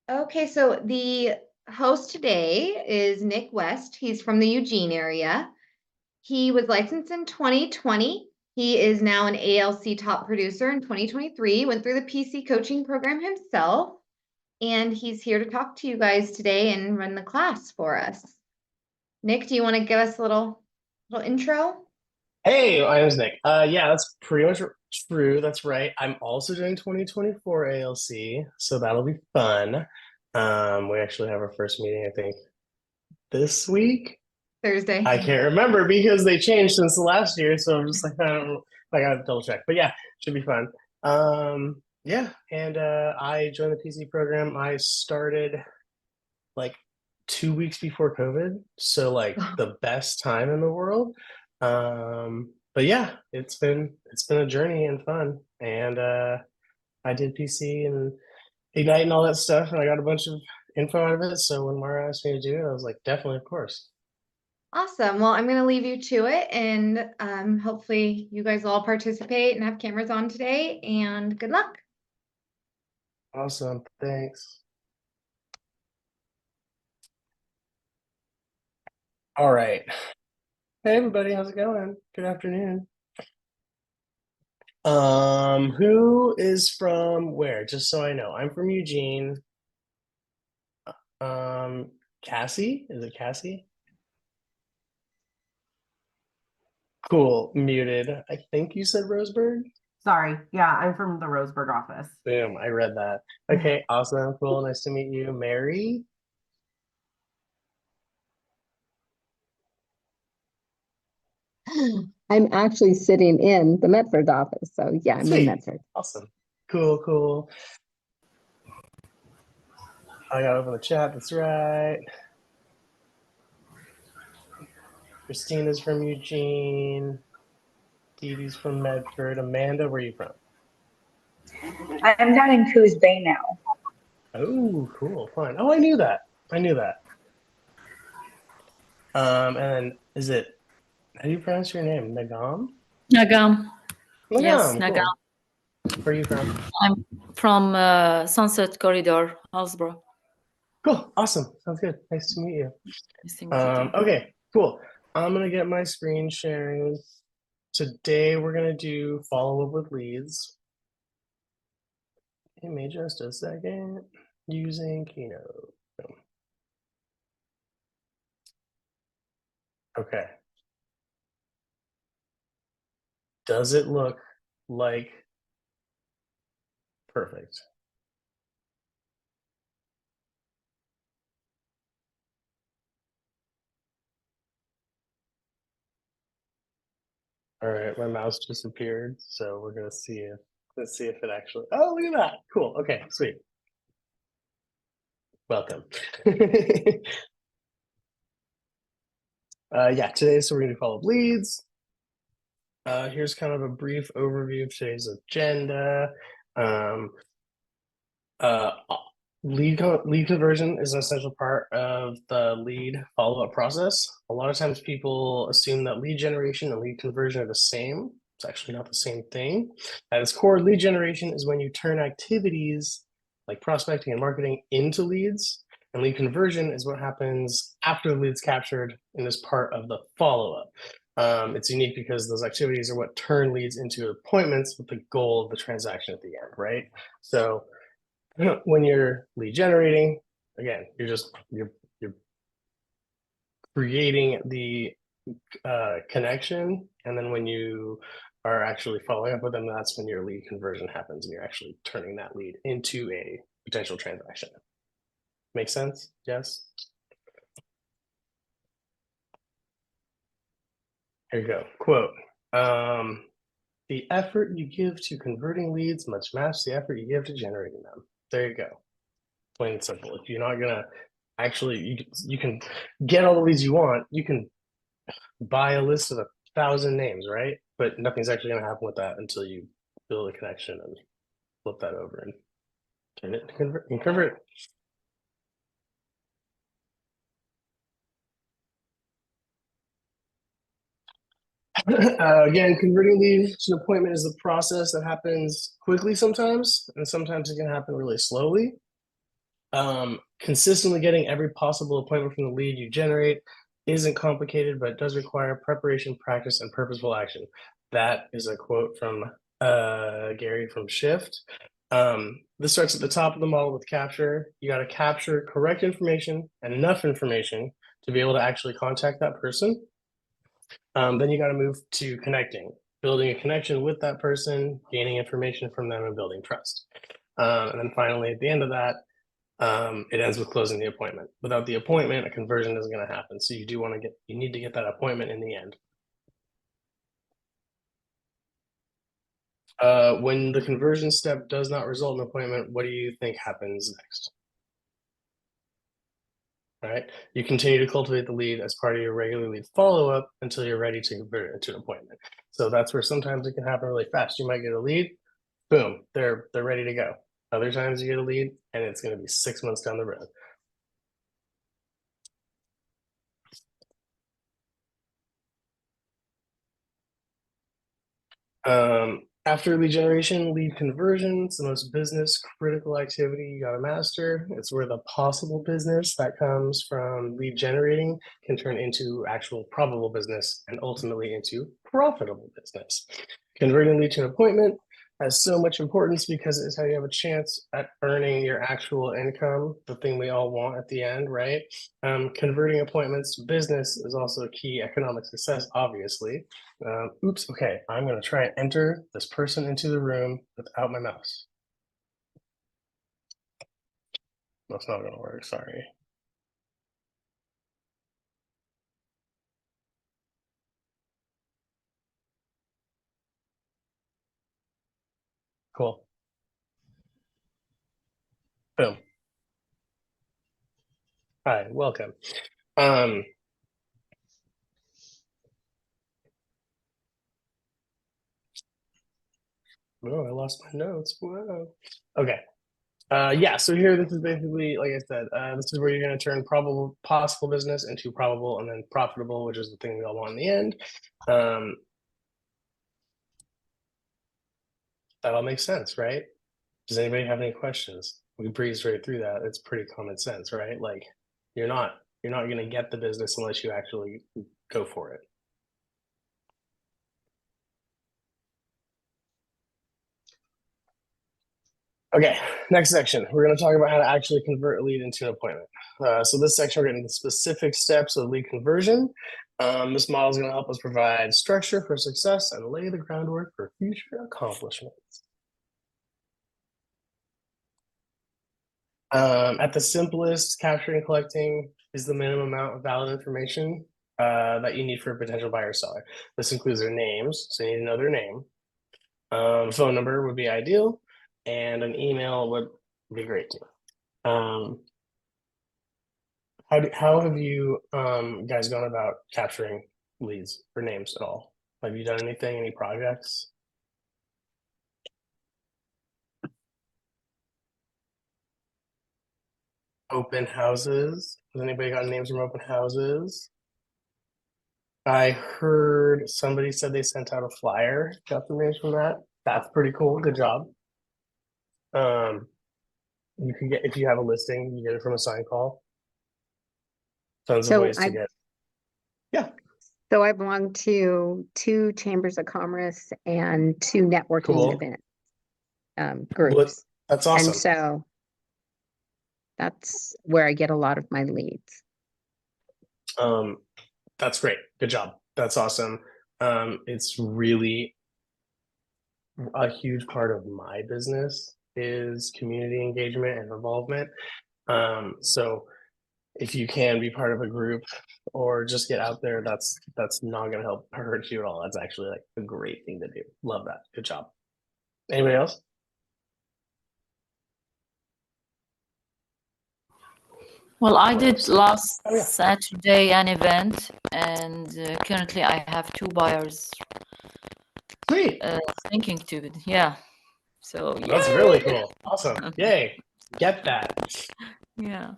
Okay, so the host today is Nick West. He's from the Eugene area. He was licensed in 2020. He is now an ALC top producer in 2023, went through the PC coaching program himself, and he's here to talk to you guys today and run the class for us. Nick, do you want to give us a little intro? Hey, my name's Nick. Yeah, that's pretty much true. That's right. I'm also doing 2024 ALC, so that'll be fun. We actually have our first meeting, I think, this week. Thursday. I can't remember because they changed since the last year, so I'm just like, I don't, I gotta double check. But yeah, should be fun. Yeah, and I joined the PC program. I started like 2 weeks before COVID, so like the best time in the world. But yeah, it's been a journey and fun. And I did PC and Ignite and all that stuff, and I got a bunch of info out of it. So when Mara asked me to do it, I was like, definitely, of course. Awesome. Well, I'm going to leave you to it, and hopefully you guys all participate and have cameras on today, and good luck. Awesome, thanks. All right. Hey everybody, how's it going? Good afternoon. Who is from where? Just so I know. I'm from Eugene. Um, Cassie? Is it Cassie? Cool, muted. I think you said Roseburg. Sorry. Yeah, I'm from the Roseburg office. Boom, I read that. Okay, awesome, cool. Nice to meet you. Mary? I'm actually sitting in the Medford office. So yeah, I'm in Sweet. Medford. Awesome. Cool, cool. I got open the chat, that's right. Christina's from Eugene. Dee Dee's from Medford. Amanda, where are you from? I'm down in Coos Bay now. Oh, cool, fun. Oh, I knew that. I knew that. And then is it, how do you pronounce your name? Nagam? Nagam. Yes, Nagam, Nagam. cool. Where are you from? I'm from Sunset Corridor, Hillsborough. Cool, awesome. Sounds good. Nice to meet you. Nice to meet you too. Okay, cool. I'm gonna get my screen sharing. Today we're gonna do follow up with leads. Give me just a second. Using Keynote. Okay. Does it look like perfect? All right, my mouse disappeared, so we're gonna see if let's see if it actually. Oh, look at that! Cool. Okay, sweet. Welcome. Yeah, today so we're gonna do follow up leads. Here's kind of a brief overview of today's agenda. Um, uh, lead conversion is an essential part of the lead follow-up process. A lot of times people assume that lead generation and lead conversion are the same. It's actually not the same thing. At its core, lead generation is when you turn activities like prospecting and marketing into leads, and lead conversion is what happens after the lead's captured and is part of the follow-up. It's unique because those activities are what turn leads into appointments with the goal of the transaction at the end, right? So when you're lead generating, again, you're creating the connection, and then when you are actually following up with them, that's when your lead conversion happens, and you're actually turning that lead into a potential transaction. Make sense? Yes. Here you go. Quote. The effort you give to converting leads must match the effort you give to generating them. There you go. Plain and simple. If you're not gonna actually, you can get all the leads you want. You can buy a list of 1,000 names, right? But nothing's actually gonna happen with that until you build a connection and flip that over and turn it to convert. Again, converting leads to an appointment is a process that happens quickly sometimes, and sometimes it can happen really slowly. Consistently getting every possible appointment from the lead you generate isn't complicated, but does require preparation, practice, and purposeful action. That is a quote from Gary from Shift. This starts at the top of the model with capture. You got to capture correct information and enough information to be able to actually contact that person. Then you got to move to connecting, building a connection with that person, gaining information from them, and building trust. And then finally, at the end of that, it ends with closing the appointment. Without the appointment, a conversion isn't going to happen. So you need to get that appointment in the end. When the conversion step does not result in an appointment, what do you think happens next? All right, you continue to cultivate the lead as part of your regular lead follow-up until you're ready to convert it into an appointment. So that's where sometimes it can happen really fast. You might get a lead, boom, they're ready to go. Other times you get a lead and it's going to be 6 months down the road. After lead generation, lead conversion is the most business critical activity you got to master. It's where the possible business that comes from lead generating can turn into actual probable business and ultimately into profitable business. Converting lead to an appointment has so much importance because it's how you have a chance at earning your actual income, the thing we all want at the end, right? Converting appointments to business is also a key economic success, obviously. Oops, okay, I'm going to try and enter this person into the room without my mouse. That's not going to work, sorry. Cool. Boom. Hi, welcome. Oh, I lost my notes. Wow. Okay. Yeah, so here, this is basically, like I said, this is where you're going to turn probable possible business into probable and then profitable, which is the thing we all want in the end. That all makes sense, right? Does anybody have any questions? We breezed right through that. It's pretty common sense, right? Like you're not going to get the business unless you actually go for it. Okay, next section. We're going to talk about how to actually convert a lead into an appointment. So this section, we're getting the specific steps of lead conversion. This model is going to help us provide structure for success and lay the groundwork for future accomplishments. At the simplest, capturing and collecting is the minimum amount of valid information that you need for a potential buyer or seller. This includes their names, so you need to know their name. Phone number would be ideal, and an email would be great too. How have you guys gone about capturing leads or names at all? Have you done anything, any projects? Open houses. Has anybody got names from open houses? I heard somebody said they sent out a flyer. Got the names from that. That's pretty cool. Good job. You can get, if you have a listing, you get it from a sign call. Tons of So ways to I- get. Yeah, So I belong to 2 chambers of commerce and 2 networking Cool. event groups. that's awesome. And so that's where I get a lot of my leads. That's great. Good job. That's awesome. It's really a huge part of my business is community engagement and involvement. So if you can be part of a group or just get out there, that's not going to help hurt you at all. That's actually like a great thing to do. Love that. Good job. Anybody else? Well, I did last Oh, yeah. Saturday an event, and currently I have 2 buyers Sweet. thinking to, yeah. So That's yay! really cool. Awesome. Yay. Get that. Yeah.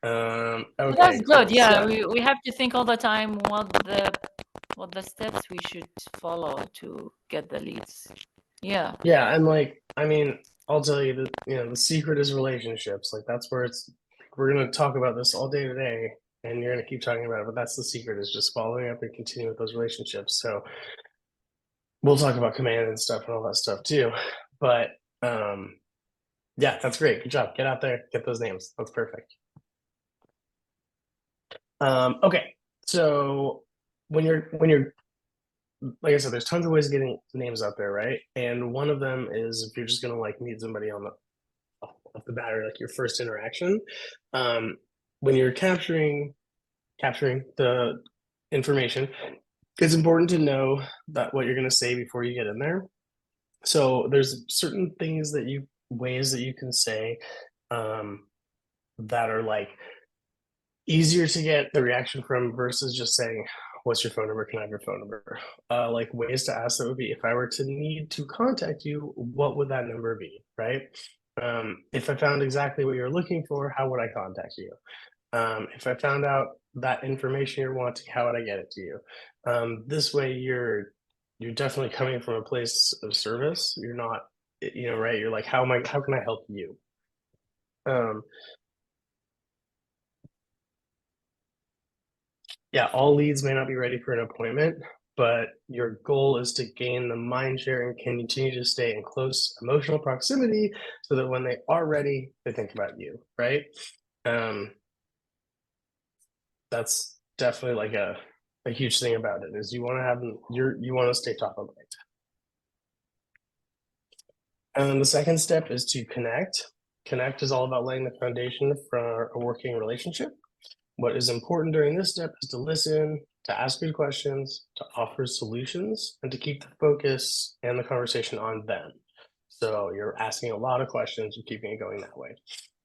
Okay. But that's good. Cool. Yeah, So- we have to think all the time what the steps we should follow to get the leads. Yeah. Yeah, and like, I mean, I'll tell you that, you know, the secret is relationships. Like that's where we're gonna talk about this all day today, and you're gonna keep talking about it, but that's the secret, is just following up and continuing with those relationships. So we'll talk about command and stuff and all that stuff too. But yeah, that's great. Good job. Get out there, get those names. That's perfect. Okay, so when you're like I said, there's tons of ways of getting names out there, right? And one of them is if you're just gonna like meet somebody on the off the bat, or like your first interaction, when you're capturing the information, it's important to know that what you're gonna say before you get in there. So there's certain things that ways that you can say that are like easier to get the reaction from versus just saying, what's your phone number? Can I have your phone number? Like ways to ask that would be, if I were to need to contact you, what would that number be, right? If I found exactly what you're looking for, how would I contact you? If I found out that information you're wanting, how would I get it to you? This way you're definitely coming from a place of service. You're not, you know, right? You're like, how can I help you? Yeah, all leads may not be ready for an appointment, but your goal is to gain the mind share and continue to stay in close emotional proximity so that when they are ready, they think about you, right? That's definitely like a huge thing about it, is you want to have you want to stay top of mind. And the second step is to connect. Connect is all about laying the foundation for a working relationship. What is important during this step is to listen, to ask good questions, to offer solutions, and to keep the focus and the conversation on them. So you're asking a lot of questions and keeping it going that way.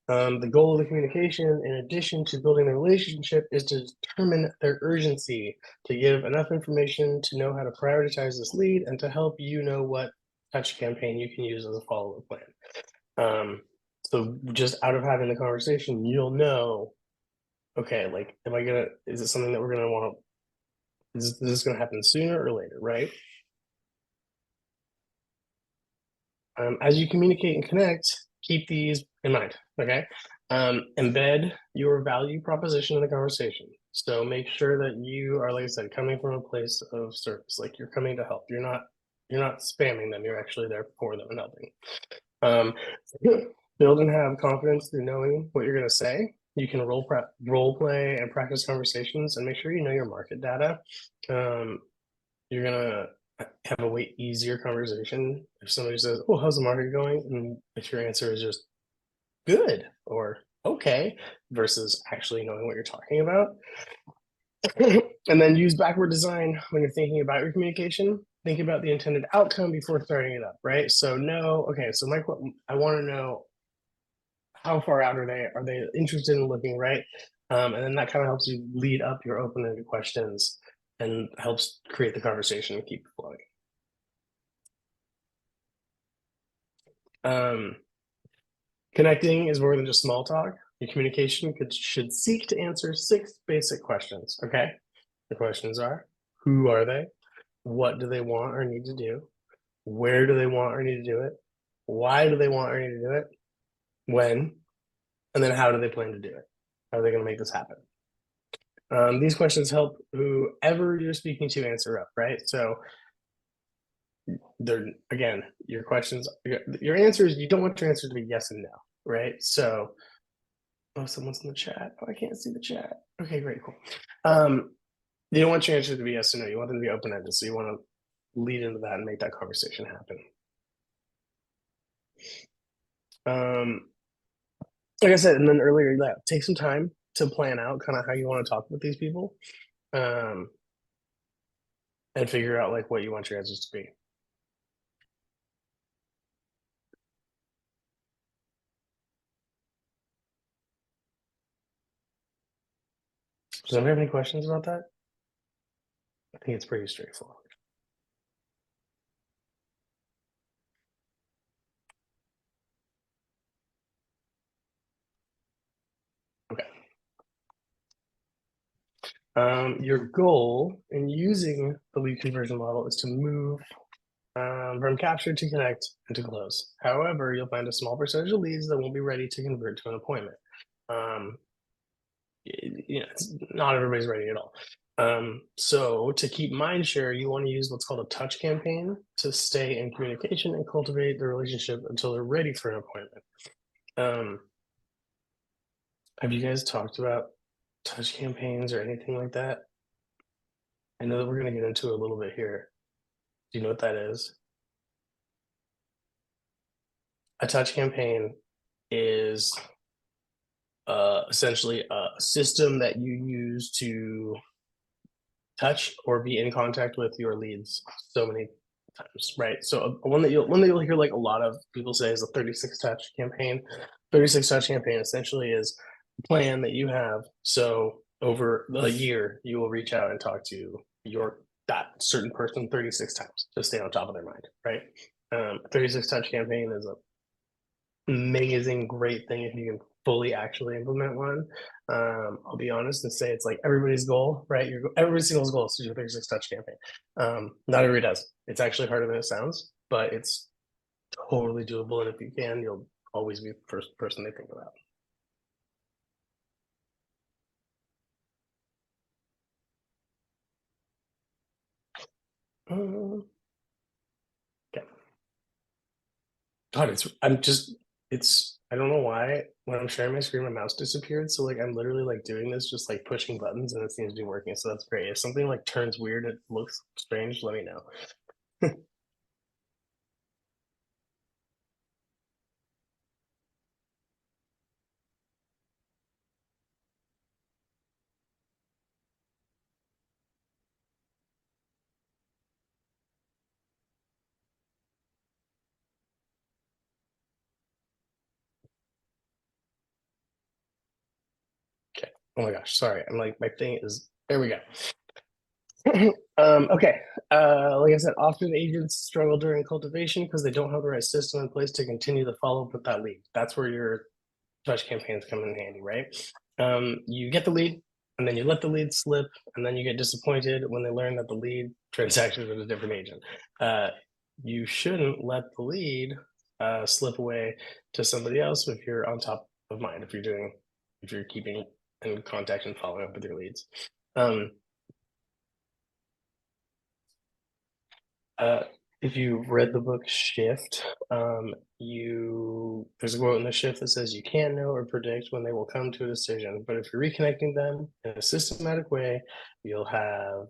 The goal of the communication, in addition to building the relationship, is to determine their urgency, to give enough information to know how to prioritize this lead, and to help you know what touch campaign you can use as a follow-up plan. So just out of having the conversation, you'll know, okay, like, is it something that we're gonna want to, is this gonna happen sooner or later, right? As you communicate and connect, keep these in mind, okay? Embed your value proposition in the conversation. So make sure that you are, like I said, coming from a place of service, like you're coming to help. You're not spamming them, you're actually there for them and helping. Build and have confidence through knowing what you're gonna say. You can role play and practice conversations, and make sure you know your market data. You're gonna have a way easier conversation if somebody says, "Oh, how's the market going?" and if your answer is just good or okay, versus actually knowing what you're talking about. And then use backward design when you're thinking about your communication. Think about the intended outcome before starting it up, right? So okay, so I want to know, how far out are they? Are they interested in looking, right? And then that kind of helps you lead up your open-ended questions and helps create the conversation and keep it flowing. Connecting is more than just small talk. Your communication should seek to answer 6 basic questions, okay? The questions are, who are they? What do they want or need to do? Where do they want or need to do it? Why do they want or need to do it? When? And then how do they plan to do it? How are they going to make this happen? These questions help whoever you're speaking to answer up, right? So they're, again, your questions, your answers, you don't want your answer to be yes and no, right? So, oh, someone's in the chat. Oh, I can't see the chat. Okay, great, cool. You don't want your answer to be yes or no. You want them to be open-ended. So you want to lead into that and make that conversation happen. Like I said, and then earlier, take some time to plan out kind of how you want to talk with these people, and figure out like what you want your answers to be. Does anybody have any questions about that? I think it's pretty straightforward. Okay. Your goal in using the lead conversion model is to move from capture to connect and to close. However, you'll find a small percentage of leads that won't be ready to convert to an appointment. Not everybody's ready at all. So to keep mind share, you want to use what's called a touch campaign to stay in communication and cultivate the relationship until they're ready for an appointment. Have you guys talked about touch campaigns or anything like that? I know that we're going to get into it a little bit here. Do you know what that is? A touch campaign is essentially a system that you use to touch or be in contact with your leads so many times, right? So one that you'll hear like a lot of people say is a 36 touch campaign. 36 touch campaign essentially is a plan that you have. So over a year, you will reach out and talk to that certain person 36 times to stay on top of their mind, right? 36 touch campaign is a amazing, great thing if you can fully actually implement one. I'll be honest and say it's like everybody's goal, right? Every single goal is to do a 36 touch campaign. Not everybody does. It's actually harder than it sounds, but it's totally doable. And if you can, you'll always be the first person they think about. Okay. God, I don't know why when I'm sharing my screen, my mouse disappeared. So like I'm literally like doing this, just like pushing buttons, and it seems to be working. So that's great. If something like turns weird, it looks strange, let me know. Okay. Oh my gosh, sorry. I'm like my thing is there we go. Okay. Like I said, often agents struggle during cultivation because they don't have the right system in place to continue the follow-up with that lead. That's where your touch campaigns come in handy, right? You get the lead and then you let the lead slip, and then you get disappointed when they learn that the lead transacted with a different agent. You shouldn't let the lead slip away to somebody else if you're on top of mind, if you're keeping in contact and following up with your leads. If you've read the book Shift, there's a quote in the Shift that says you can't know or predict when they will come to a decision, but if you're reconnecting them in a systematic way, you'll have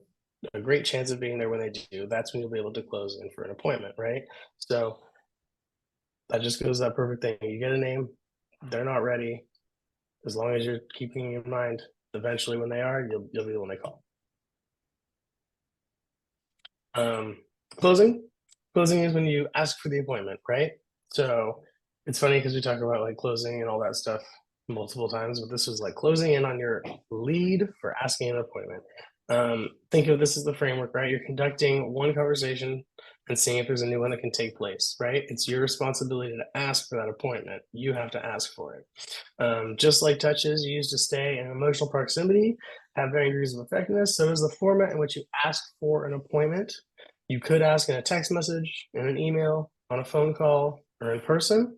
a great chance of being there when they do. That's when you'll be able to close in for an appointment, right? So that just goes that perfect thing. You get a name, they're not ready. As long as you're keeping in mind, eventually when they are, you'll be when they call. Closing is when you ask for the appointment, right? So it's funny because we talk about like closing and all that stuff multiple times, but this was like closing in on your lead for asking an appointment. Think of this as the framework, right? You're conducting one conversation and seeing if there's a new one that can take place, right? It's your responsibility to ask for that appointment. You have to ask for it. Just like touches used to stay in emotional proximity have varying degrees of effectiveness, so is the format in which you ask for an appointment. You could ask in a text message, in an email, on a phone call, or in person.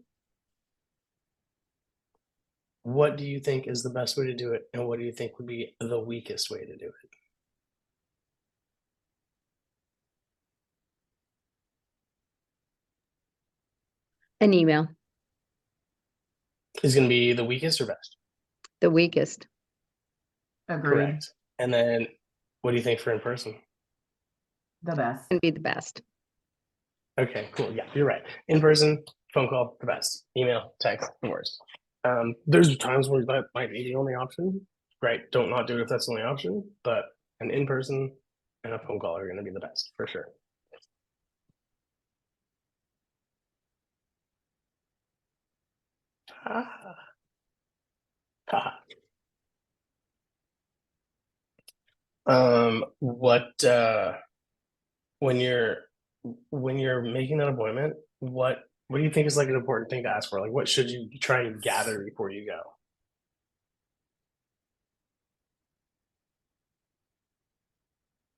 What do you think is the best way to do it? And what do you think would be the weakest way to do it? An email, Is going to be the weakest or best? the weakest. Agreed. Correct. And then what do you think for in person? The best. Can be the best. Okay, cool. Yeah, you're right. In person, phone call, the best. Email, text, the worst. There's times where that might be the only option, right? Don't not do it if that's the only option, but an in person and a phone call are going to be the best for sure. What when you're making that appointment, what do you think is like an important thing to ask for? Like what should you try and gather before you go?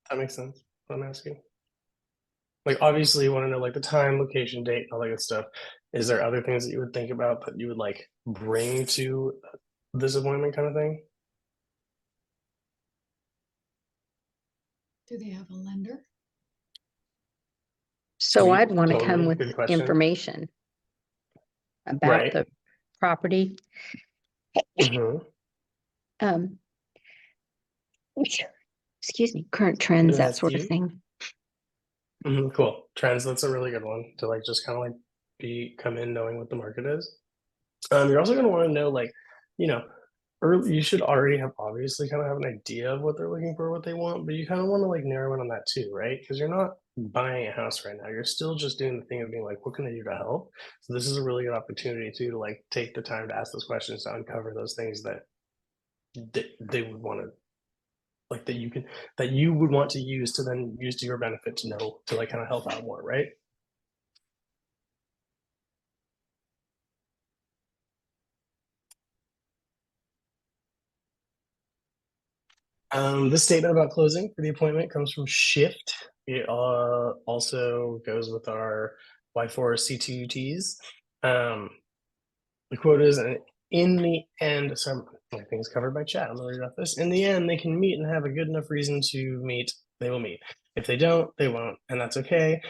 That makes sense. What I'm asking. Like, obviously, you want to know like the time, location, date, all that good stuff. Is there other things that you would think about that you would like bring to this appointment kind of thing? Do they have a lender? So Sweet, I'd want to come totally, with good question. information about Right. the property. Mhm. Um, excuse me, current trends, that Bless sort of you. thing. Cool. Trends, that's a really good one to like just kind of like come in knowing what the market is. You're also gonna want to know like, you know, early you should already have obviously kind of have an idea of what they're looking for, what they want, but you kind of want to like narrow in on that too, right? Because you're not buying a house right now. You're still just doing the thing of being like, what can I do to help? So this is a really good opportunity too to like take the time to ask those questions to uncover those things that they would want to like that you would want to use to then use to your benefit to know to like kind of help out more, right? This statement about closing for the appointment comes from Shift. It also goes with our Y4 C2Ts. The quote is, in the end, some my things covered by chat. I'm gonna read off this. In the end, they can meet and have a good enough reason to meet. They will meet. If they don't, they won't, and that's okay.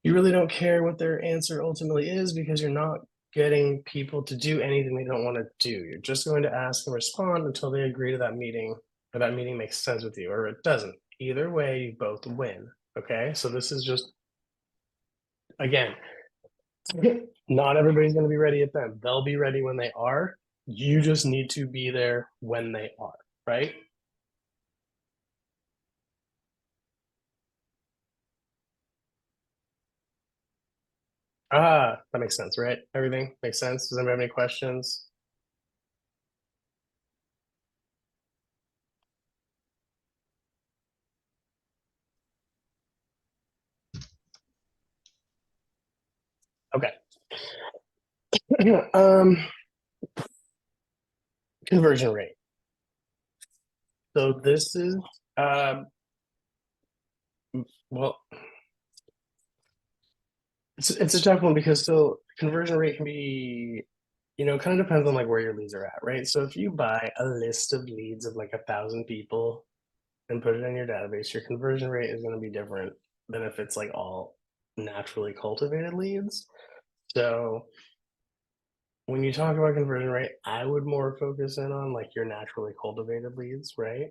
You really don't care what their answer ultimately is because you're not getting people to do anything they don't want to do. You're just going to ask and respond until they agree to that meeting, or that meeting makes sense with you, or it doesn't. Either way, you both win. Okay, so this is just again, not everybody's going to be ready at them. They'll be ready when they are. You just need to be there when they are, right? That makes sense, right? Everything makes sense. Does anybody have any questions? Okay. um, Conversion rate. So this is well, it's a tough one because so conversion rate can be, kind of depends on like where your leads are at, right? So if you buy a list of leads of like 1,000 people and put it in your database, your conversion rate is going to be different than if it's like all naturally cultivated leads. So when you talk about conversion rate, I would more focus in on like your naturally cultivated leads, right?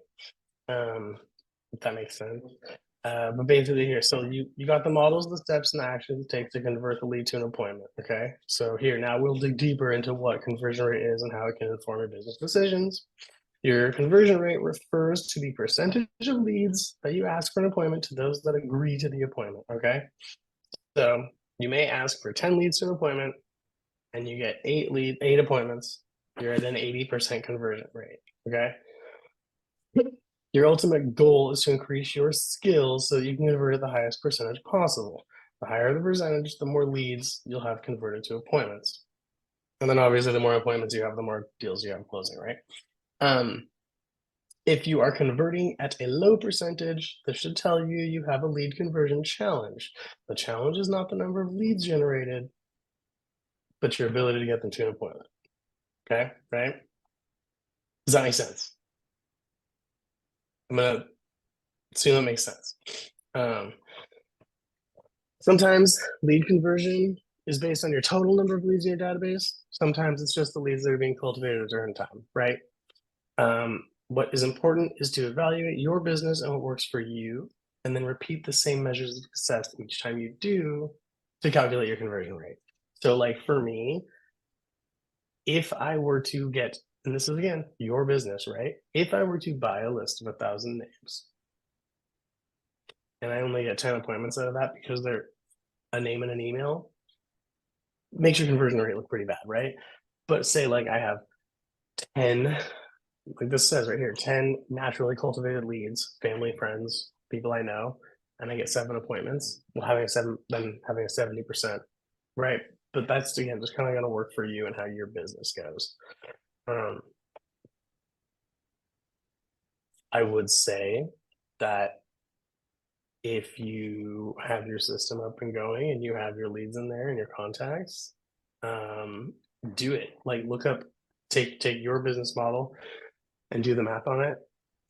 If that makes sense. But basically here, so you got the models, the steps, and the actions it takes to convert the lead to an appointment. Okay, so here now we'll dig deeper into what conversion rate is and how it can inform your business decisions. Your conversion rate refers to the percentage of leads that you ask for an appointment to those that agree to the appointment. Okay, so you may ask for 10 leads to an appointment, and you get 8 appointments. You're at an 80% conversion rate. Okay. Your ultimate goal is to increase your skills so that you can convert at the highest percentage possible. The higher the percentage, the more leads you'll have converted to appointments. And then obviously the more appointments you have, the more deals you have closing, right? If you are converting at a low percentage, this should tell you you have a lead conversion challenge. The challenge is not the number of leads generated, but your ability to get them to an appointment. Okay, right? Does that make sense? I'm gonna assume that makes sense. Sometimes lead conversion is based on your total number of leads in your database. Sometimes it's just the leads that are being cultivated at a certain time, right? What is important is to evaluate your business and what works for you, and then repeat the same measures of success each time you do to calculate your conversion rate. So like for me, if I were to get, and this is again, your business, right? If I were to buy a list of 1,000 names and I only get 10 appointments out of that because they're a name and an email, makes your conversion rate look pretty bad, right? But say like I have 10, like this says right here, 10 naturally cultivated leads, family, friends, people I know, and I get 7 appointments. Well, having a 70%, right? But that's again just kind of gonna work for you and how your business goes. I would say that if you have your system up and going and you have your leads in there and your contacts, do it. Like look up, take your business model and do the math on it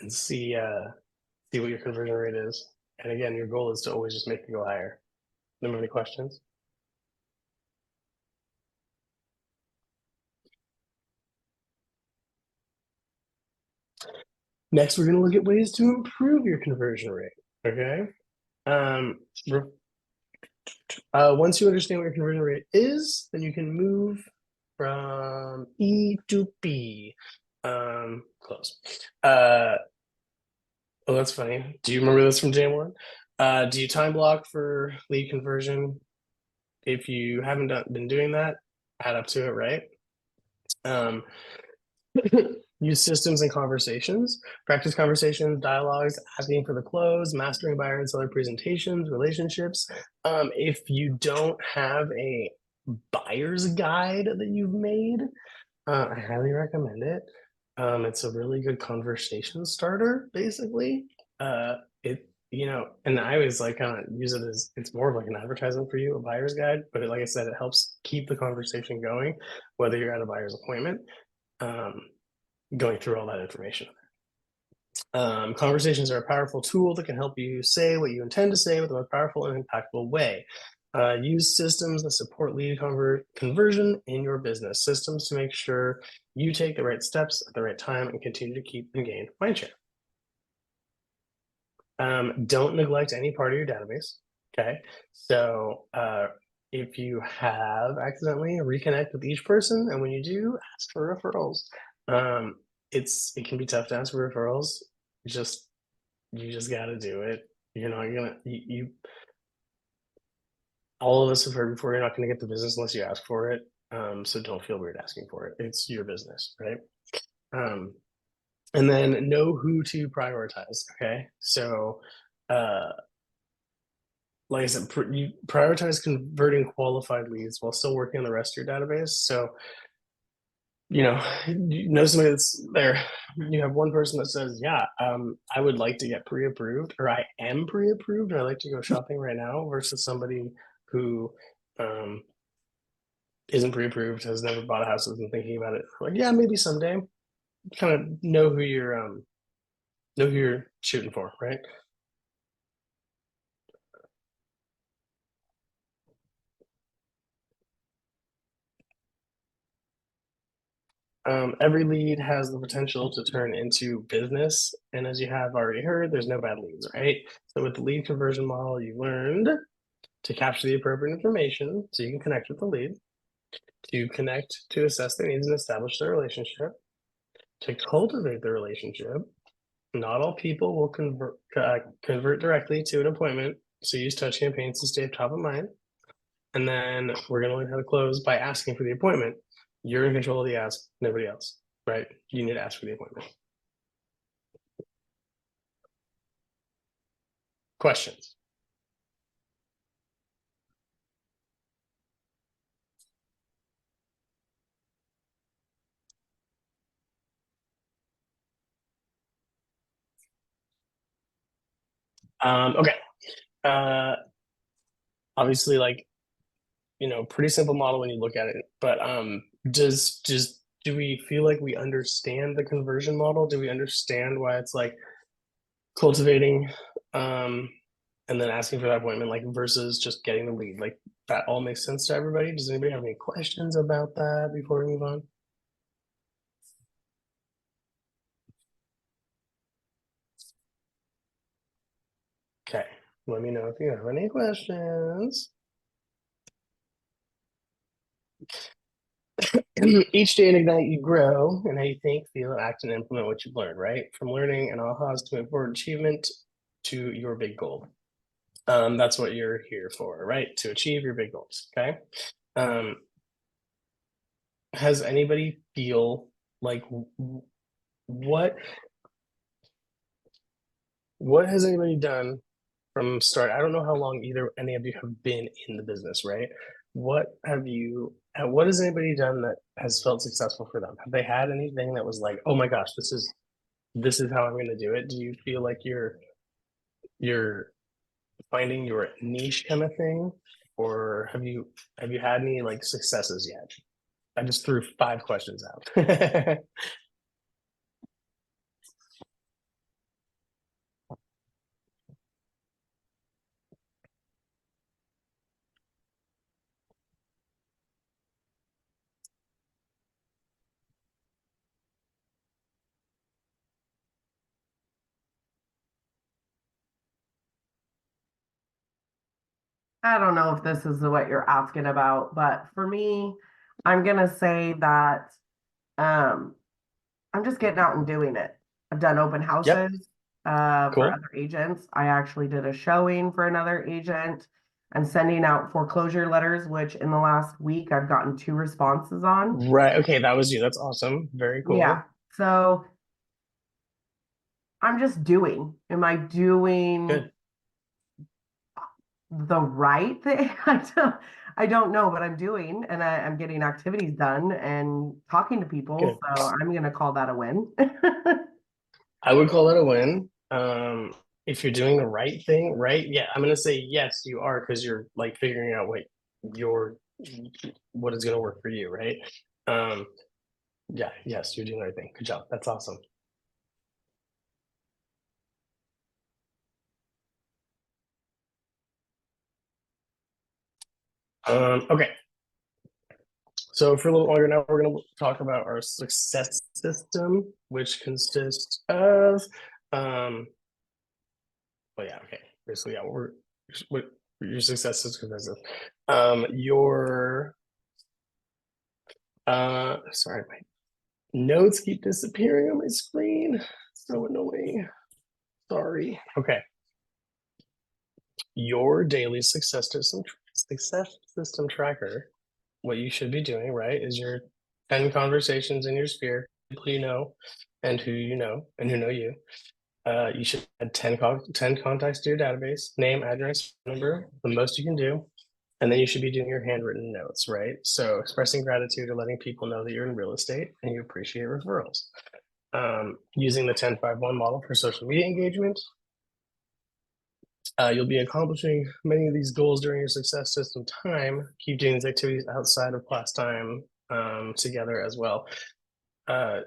and see what your conversion rate is. And again, your goal is to always just make it go higher. No any questions? Next, we're going to look at ways to improve your conversion rate. Okay. Once you understand what your conversion rate is, then you can move from E to P. Close. Oh, that's funny. Do you remember this from Jam 1? Do you time block for lead conversion? If you haven't been doing that, add up to it, right? Use systems and conversations, practice conversations, dialogues, asking for the close, mastering buyer and seller presentations, relationships. If you don't have a buyer's guide that you've made, I highly recommend it. It's a really good conversation starter, basically. And I always like kind of use it as it's more of like an advertisement for you, a buyer's guide. But like I said, it helps keep the conversation going, whether you're at a buyer's appointment. Going through all that information. Conversations are a powerful tool that can help you say what you intend to say with a powerful and impactful way. Use systems that support lead conversion in your business. Systems to make sure you take the right steps at the right time and continue to keep and gain mindshare. Don't neglect any part of your database. Okay, so if you have accidentally, reconnect with each person, and when you do, ask for referrals. It can be tough to ask for referrals. You just got to do it. You're not gonna you. All of us have heard before. You're not going to get the business unless you ask for it. So don't feel weird asking for it. It's your business, right? And then know who to prioritize. Okay, so like I said, you prioritize converting qualified leads while still working on the rest of your database. So you know somebody that's there, you have one person that says, yeah, I would like to get pre-approved, or I am pre-approved, and I like to go shopping right now, versus somebody who isn't pre-approved, has never bought a house, isn't thinking about it, like, yeah, maybe someday. Kind of know who you're shooting for, right? Every lead has the potential to turn into business. And as you have already heard, there's no bad leads, right? So with the lead conversion model, you learned to capture the appropriate information so you can connect with the lead, to connect to assess their needs and establish their relationship, to cultivate the relationship. Not all people will convert directly to an appointment, so use touch campaigns to stay top of mind. And then we're going to learn how to close by asking for the appointment. You're in control of the ask, nobody else, right? You need to ask for the appointment. Questions? Okay. Obviously, like, pretty simple model when you look at it, but do we feel like we understand the conversion model? Do we understand why it's like cultivating and then asking for that appointment, like, versus just getting the lead? Like, that all makes sense to everybody? Does anybody have any questions about that before we move on? Okay, let me know if you have any questions. Each day in Ignite, you grow in how you think, feel, act, and implement what you've learned, right? From learning and ahas to important achievement to your big goal. That's what you're here for, right? To achieve your big goals, okay? Has anybody feel like what has anybody done from start? I don't know how long any of you have been in the business, right? What has anybody done that has felt successful for them? Have they had anything that was like, oh my gosh, this is how I'm going to do it? Do you feel like you're finding your niche kind of thing, or have you had any like successes yet? I just threw 5 questions out. I don't know if this is what you're asking about, but for me, I'm gonna say that I'm just getting out and doing it. I've done open houses for Cool. other agents. I actually did a showing for another agent. I'm sending out foreclosure letters, which in the last week I've gotten 2 responses on. Right. Okay, that was you. That's awesome. Very cool. Yeah. So I'm just doing. Am I doing Good. the right thing? I don't know, but I'm doing, and I'm getting activities done and talking to people. Good. So I'm gonna call that a win. I would call that a win. If you're doing the right thing, right? Yeah, I'm gonna say yes, you are, because you're like figuring out what is gonna work for you, right? Yeah, yes, you're doing the right thing. Good job. That's awesome. Okay. So for a little longer now, we're going to talk about our success system, which consists of, well, yeah, okay. Basically, yeah, what your success is consists of. Sorry, my notes keep disappearing on my screen. So annoying. Sorry. Okay. Your daily success system tracker. What you should be doing, right, is your 10 conversations in your sphere, people you know, and who you know, and who know you. You should add 10 contacts to your database, name, address, number, the most you can do. And then you should be doing your handwritten notes, right? So expressing gratitude or letting people know that you're in real estate and you appreciate referrals. Using the 10-5-1 model for social media engagement. You'll be accomplishing many of these goals during your success system time. Keep doing these activities outside of class time together as well. Like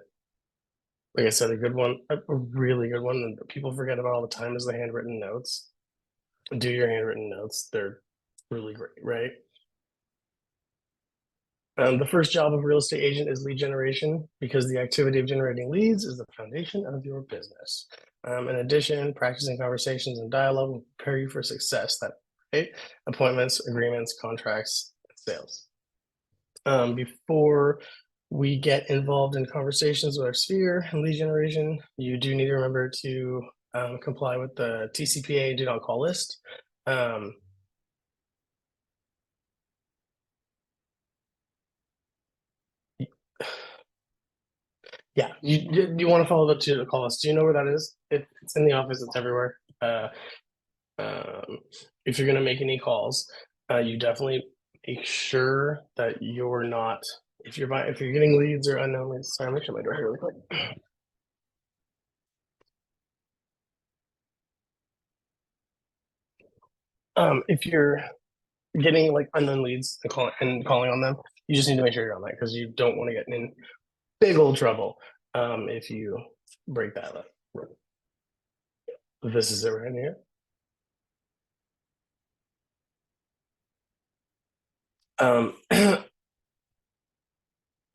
I said, a good one, a really good one that people forget about all the time is the handwritten notes. Do your handwritten notes. They're really great, right? The first job of a real estate agent is lead generation, because the activity of generating leads is the foundation of your business. In addition, practicing conversations and dialogue will prepare you for success. That right? Appointments, agreements, contracts, sales. Before we get involved in conversations with our sphere and lead generation, you do need to remember to comply with the TCPA do not call list. Yeah, you want to follow the to call list. Do you know where that is? It's in the office. It's everywhere. If you're going to make any calls, you definitely make sure that you're not. If you're getting leads or unknown leads. Sorry, let me shut my door here really quick. If you're getting like unknown leads and calling on them, you just need to make sure you're on that, because you don't want to get in big old trouble if you break that up. This is it right here.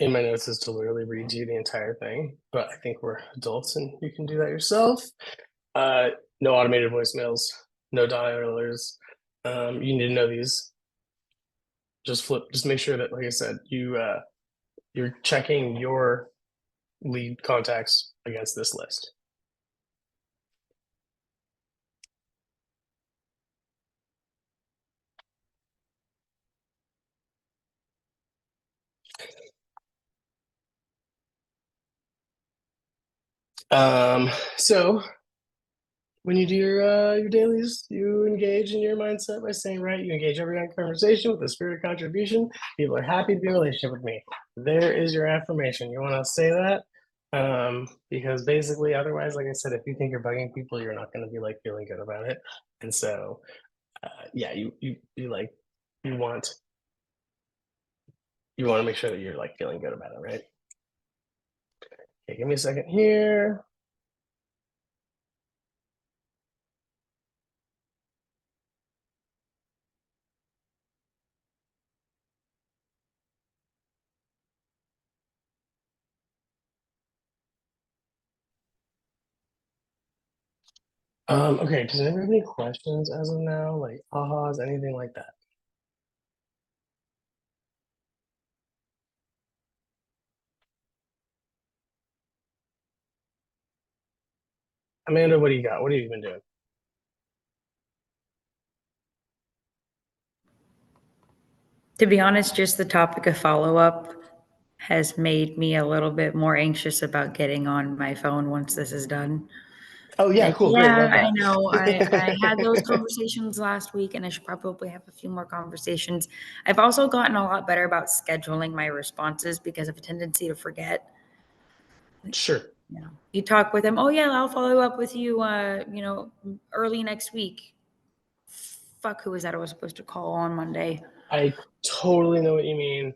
In my notes is to literally read you the entire thing, but I think we're adults and you can do that yourself. No automated voicemails, no dialers. You need to know these. Just make sure that, like I said, you're checking your lead contacts against this list. So when you do your dailies, you engage in your mindset by saying, right, you engage every conversation with the spirit of contribution. People are happy to be in a relationship with me. There is your affirmation. You want to say that because basically, otherwise, like I said, if you think you're bugging people, you're not going to be like feeling good about it. And so yeah, you like you want to make sure that you're like feeling good about it, right? Okay, give me a second here. Okay, does anyone have any questions as of now? Like ahas, anything like that? Amanda, what do you got? What have you been doing? To be honest, just the topic of follow-up has made me a little bit more anxious about getting on my phone once this is done. Oh yeah, Like, cool, great, yeah, love I that. know. I had those conversations last week, and I should probably have a few more conversations. I've also gotten a lot better about scheduling my responses because of a tendency to forget. Sure. You know, you talk with them, oh yeah, I'll follow up with you, early next week. Fuck, who was that I was supposed to call on Monday? I totally know what you mean.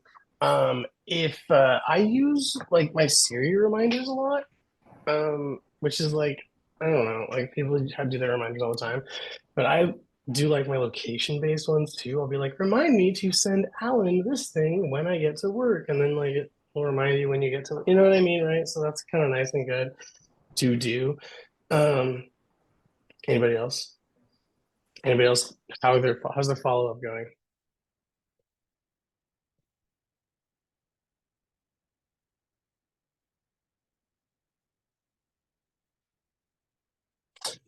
If I use like my Siri reminders a lot, which is like I don't know, like people have to do their reminders all the time, but I do like my location-based ones too. I'll be like, remind me to send Alan this thing when I get to work, and then like it will remind you when you get to, you know what I mean, right? So that's kind of nice and good to do. Um, anybody else? Anybody else? How's their follow-up going?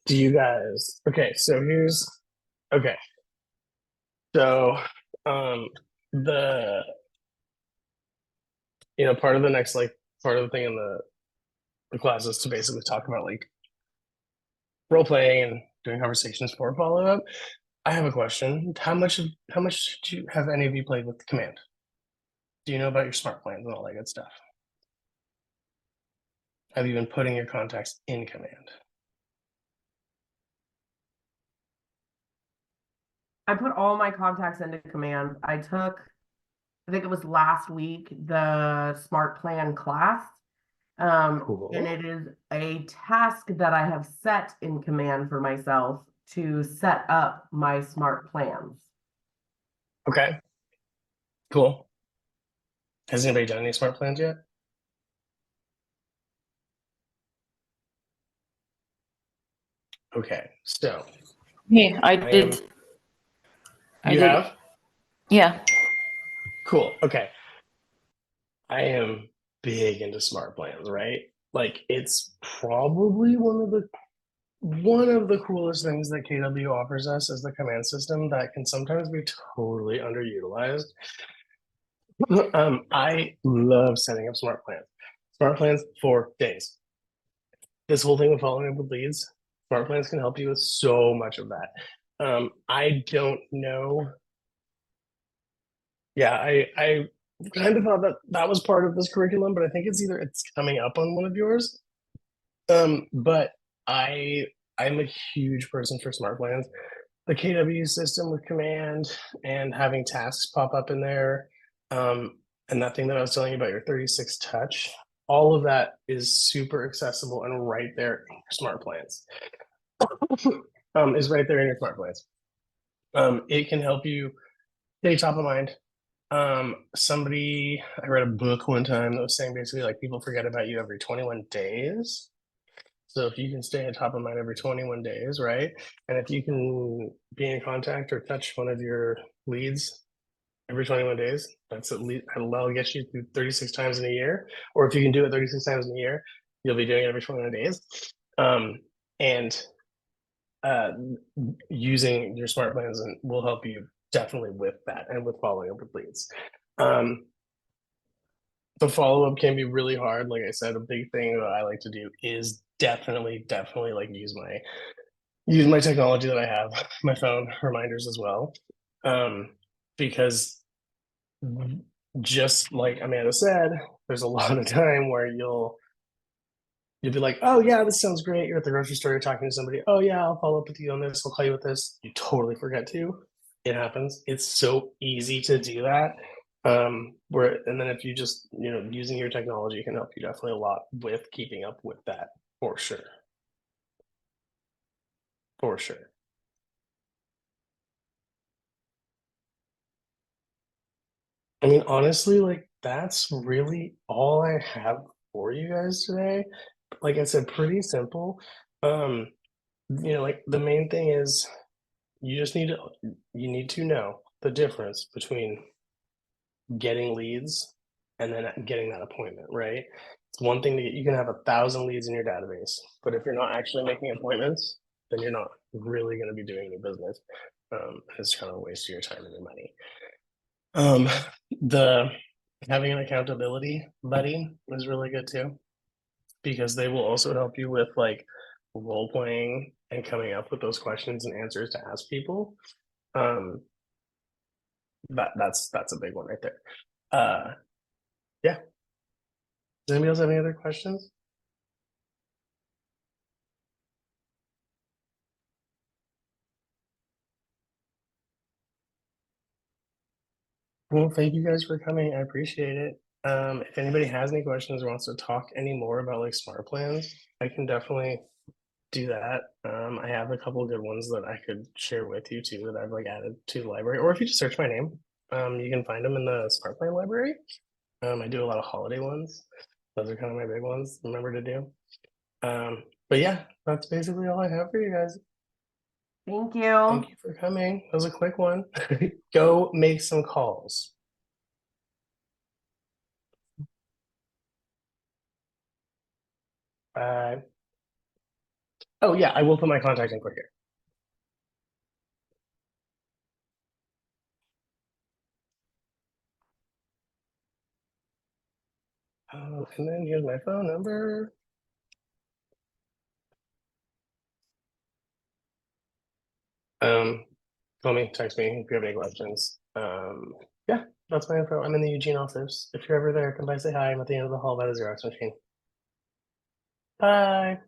Do you guys? Okay, so here's okay. So, the part of the next like part of the thing in the class is to basically talk about like role playing and doing conversations for follow up. I have a question. How much have any of you played with Command? Do you know about your smart plans and all that good stuff? Have you been putting your contacts in Command? I put all my contacts into Command. I think it was last week, the Smart Plan class. Cool. And it is a task that I have set in Command for myself to set up my smart plans. Okay. Cool. Has anybody done any smart plans yet? Okay, so Yeah, I am- did. I you did. have? Yeah. Cool. Okay. I am big into smart plans, right? Like it's probably one of the coolest things that KW offers us is the command system that can sometimes be totally underutilized. I love setting up smart plans. Smart plans for days. This whole thing with following up with leads, smart plans can help you with so much of that. I don't know. Yeah, I kind of thought that was part of this curriculum, but I think it's coming up on one of yours. But I'm a huge person for smart plans. The KW system with command and having tasks pop up in there, and that thing that I was telling you about your 36 touch, all of that is super accessible and right there in your smart plans. Is right there in your smart plans. It can help you stay top of mind. I read a book one time that was saying basically like people forget about you every 21 days. So if you can stay on top of mind every 21 days, right? And if you can be in contact or touch one of your leads every 21 days, that's at least that'll get you through 36 times in a year. Or if you can do it 36 times in a year, you'll be doing it every 21 days. And using your smart plans will help you definitely with that and with following up with leads. The follow-up can be really hard. Like I said, a big thing that I like to do is definitely like use my technology that I have, my phone reminders as well. Because just like Amanda said, there's a lot of time where you'll be like, oh yeah, this sounds great. You're at the grocery store, you're talking to somebody. Oh yeah, I'll follow up with you on this. I'll call you with this. You totally forget to. It happens. It's so easy to do that. And then if you just, using your technology can help you definitely a lot with keeping up with that for sure. For sure. I mean, honestly, like that's really all I have for you guys today. Like I said, pretty simple. Um, like the main thing is you need to know the difference between getting leads and then getting that appointment, right? It's one thing to get, you can have 1,000 leads in your database, but if you're not actually making appointments, then you're not really going to be doing any business. It's kind of a waste of your time and your money. The having an accountability buddy is really good too, because they will also help you with like role playing and coming up with those questions and answers to ask people. That's a big one right there. Yeah. Does anybody else have any other questions? Well, thank you guys for coming. I appreciate it. If anybody has any questions or wants to talk any more about like smart plans, I can definitely do that. I have a couple of good ones that I could share with you too that I've like added to the library. Or if you just search my name, you can find them in the smart plan library. I do a lot of holiday ones. Those are kind of my big ones. Remember to do. But yeah, that's basically all I have for you guys. Thank Thank you. you for coming. That was a quick one. Go make some calls. Oh yeah, I will put my contact info here. And then here's my phone number. Call me, text me if you have any questions. Yeah, that's my info. I'm in the Eugene office. If you're ever there, come by, say hi. I'm at the end of the hall by the Xerox machine. Bye.